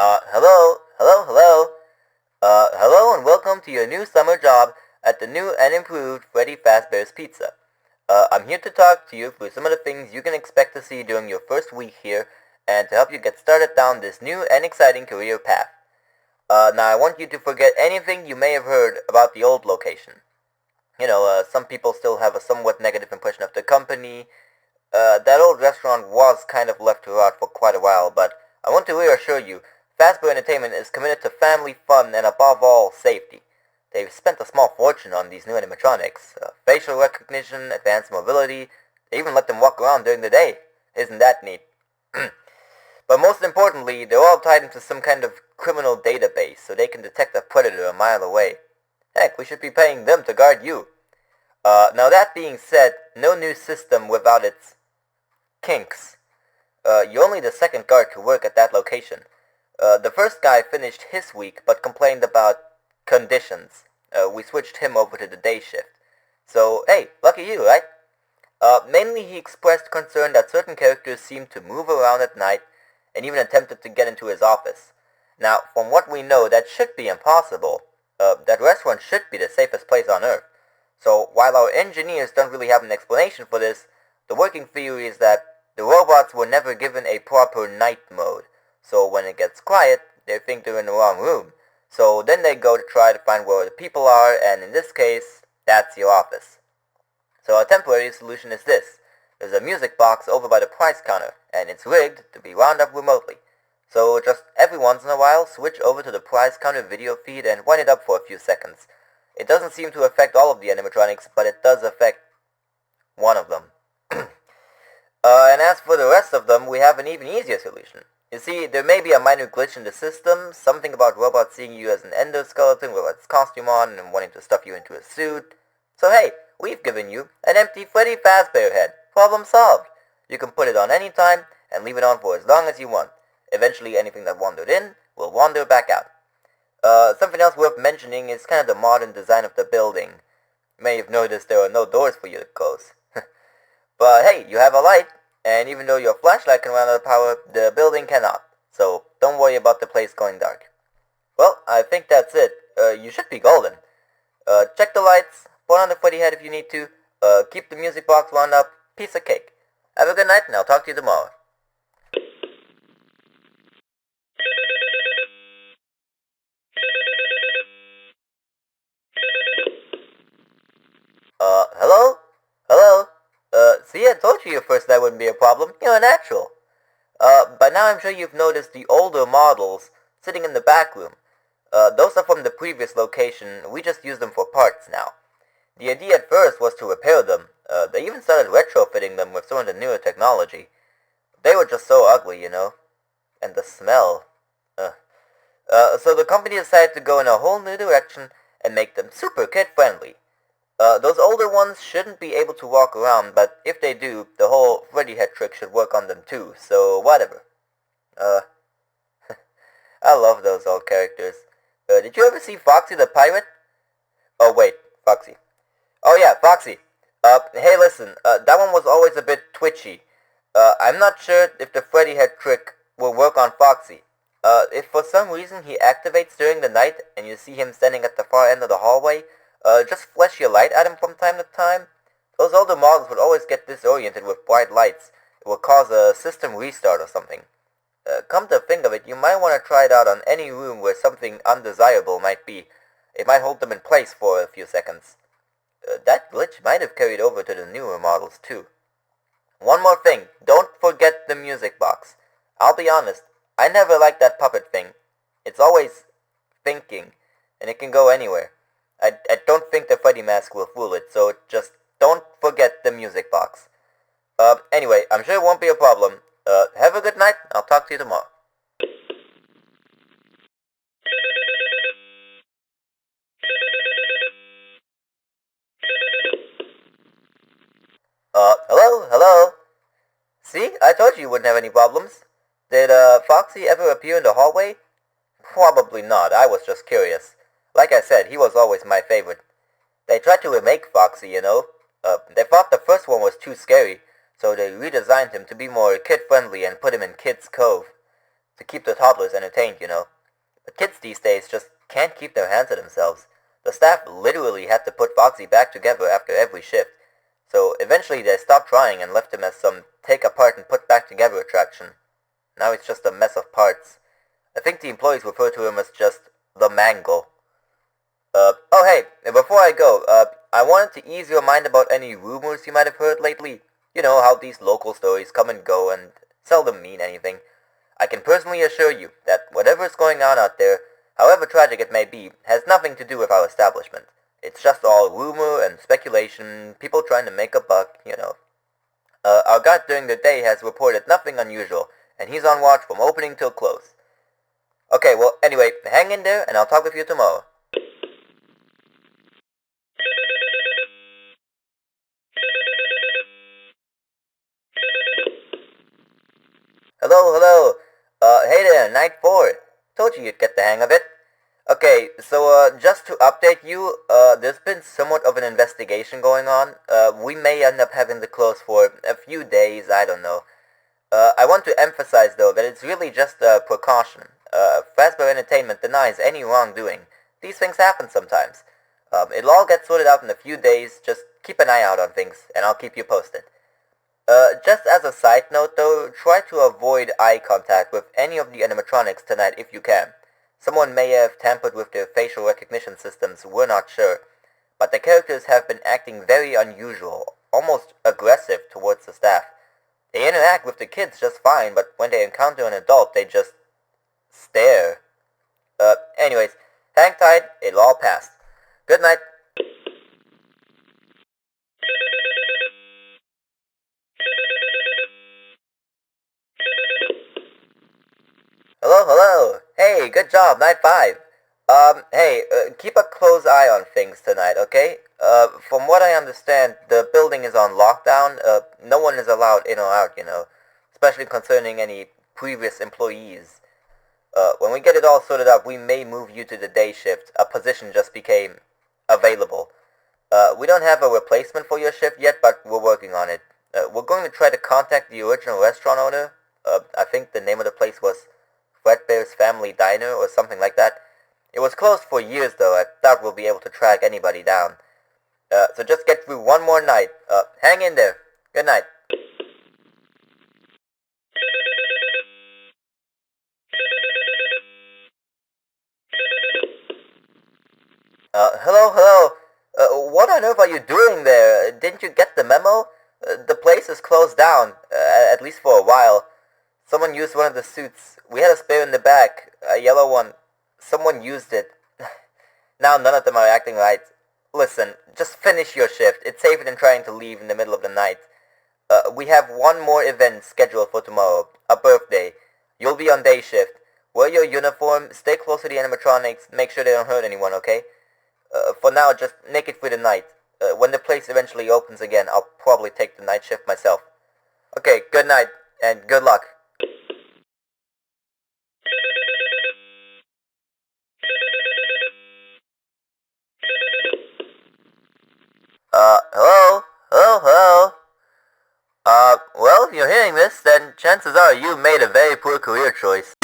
Hello and welcome to your new summer job at the new and improved Freddy Fazbear's Pizza. I'm here to talk to you through some of the things you can expect to see during your first week here and to help you get started down this new and exciting career path. Now I want you to forget anything you may have heard about the old location. Some people still have a somewhat negative impression of the company. That old restaurant was kind of left to rot for quite a while, but I want to reassure you, Fazbear Entertainment is committed to family fun and above all, safety. They've spent a small fortune on these new animatronics. Facial recognition, advanced mobility, they even let them walk around during the day. Isn't that neat? But most importantly, they're all tied into some kind of criminal database so they can detect a predator a mile away. Heck, we should be paying them to guard you. Now that being said, no new system without its kinks. You're only the second guard to work at that location. The first guy finished his week but complained about conditions. We switched him over to the day shift. So, hey, lucky you, right? Mainly he expressed concern that certain characters seemed to move around at night and even attempted to get into his office. Now, from what we know, that should be impossible. That restaurant should be the safest place on Earth. So, while our engineers don't really have an explanation for this, the working theory is that the robots were never given a proper night mode. So when it gets quiet, they think they're in the wrong room. So then they go to try to find where the people are, and in this case, that's your office. So a temporary solution is this. There's a music box over by the price counter, and it's rigged to be wound up remotely. So just every once in a while, switch over to the price counter video feed and wind it up for a few seconds. It doesn't seem to affect all of the animatronics, but it does affect one of them. And as for the rest of them, we have an even easier solution. You see, there may be a minor glitch in the system, something about robots seeing you as an endoskeleton with its costume on and wanting to stuff you into a suit. So hey, we've given you an empty Freddy Fazbear head. Problem solved. You can put it on any time and leave it on for as long as you want. Eventually anything that wandered in will wander back out. Something else worth mentioning is kind of the modern design of the building. You may have noticed there are no doors for you to close. But hey, you have a light. And even though your flashlight can run out of power, the building cannot. So don't worry about the place going dark. Well, I think that's it. You should be golden. Check the lights, put on the footy head if you need to, keep the music box wound up, piece of cake. Have a good night and I'll talk to you tomorrow. Hello? Hello? See, I told you your first night wouldn't be a problem. You're natural. By now I'm sure you've noticed the older models sitting in the back room. Those are from the previous location. We just use them for parts now. The idea at first was to repair them. They even started retrofitting them with some of the newer technology. They were just so ugly, you know. And the smell. So the company decided to go in a whole new direction and make them super kid-friendly. Those older ones shouldn't be able to walk around, but if they do, the whole Freddy head trick should work on them too, so whatever. I love those old characters. Did you ever see Foxy the Pirate? Oh wait, Foxy. Oh yeah, Foxy. Hey listen, that one was always a bit twitchy. I'm not sure if the Freddy head trick will work on Foxy. If for some reason he activates during the night and you see him standing at the far end of the hallway, just flash your light at him from time to time. Those older models would always get disoriented with bright lights. It would cause a system restart or something. Come to think of it, you might want to try it out on any room where something undesirable might be. It might hold them in place for a few seconds. That glitch might have carried over to the newer models too. One more thing, don't forget the music box. I'll be honest, I never liked that puppet thing. It's always thinking, and it can go anywhere. I don't think the Freddy mask will fool it, so just don't forget the music box. Anyway, I'm sure it won't be a problem. Have a good night. I'll talk to you tomorrow. Hello? See, I told you wouldn't have any problems. Did, Foxy ever appear in the hallway? Probably not, I was just curious. Like I said, he was always my favorite. They tried to remake Foxy, you know. They thought the first one was too scary, so they redesigned him to be more kid-friendly and put him in Kid's Cove. to keep the toddlers entertained. But kids these days just can't keep their hands to themselves. The staff literally had to put Foxy back together after every shift. So eventually they stopped trying and left him as some take apart and put back together attraction. Now it's just a mess of parts. I think the employees refer to him as just the Mangle. Oh hey, before I go, I wanted to ease your mind about any rumors you might have heard lately. You know how these local stories come and go and seldom mean anything. I can personally assure you that whatever is going on out there, however tragic it may be, has nothing to do with our establishment. It's just all rumor and speculation, people trying to make a buck. Our guard during the day has reported nothing unusual, and he's on watch from opening till close. Okay, well, anyway, hang in there, and I'll talk with you tomorrow. Hello. Hey there, Night 4. Told you you'd get the hang of it. Okay, so, just to update you, there's been somewhat of an investigation going on. We may end up having to close for a few days, I don't know. I want to emphasize, though, that it's really just a precaution. Fazbear Entertainment denies any wrongdoing. These things happen sometimes. It'll all get sorted out in a few days. Just keep an eye out on things, and I'll keep you posted. Just as a side note, though, try to avoid eye contact with any of the animatronics tonight if you can. Someone may have tampered with their facial recognition systems, we're not sure. But the characters have been acting very unusual, almost aggressive towards the staff. They interact with the kids just fine, but when they encounter an adult, they just stare. Anyways, hang tight, it'll all pass. Good night. Hello. Hey, good job, Night 5. Hey, keep a close eye on things tonight, okay? From what I understand, the building is on lockdown. No one is allowed in or out, especially concerning any previous employees. When we get it all sorted out, we may move you to the day shift. A position just became available. We don't have a replacement for your shift yet, but we're working on it. We're going to try to contact the original restaurant owner. I think the name of the place was Fredbear's Family Diner or something like that. It was closed for years, though. I doubt we'll be able to track anybody down. So just get through one more night. Hang in there. Good night. Hello. What on earth are you doing there? Didn't you get the memo? The place is closed down, at least for a while. Someone used one of the suits. We had a spare in the back, a yellow one. Someone used it. Now none of them are acting right. Listen, just finish your shift. It's safer than trying to leave in the middle of the night. We have one more event scheduled for tomorrow, a birthday. You'll be on day shift. Wear your uniform, stay close to the animatronics, make sure they don't hurt anyone, okay? For now, just make it through the night. When the place eventually opens again, I'll probably take the night shift myself. Okay, good night, and good luck. Hello? Well, if you're hearing this, then chances are you made a very poor career choice.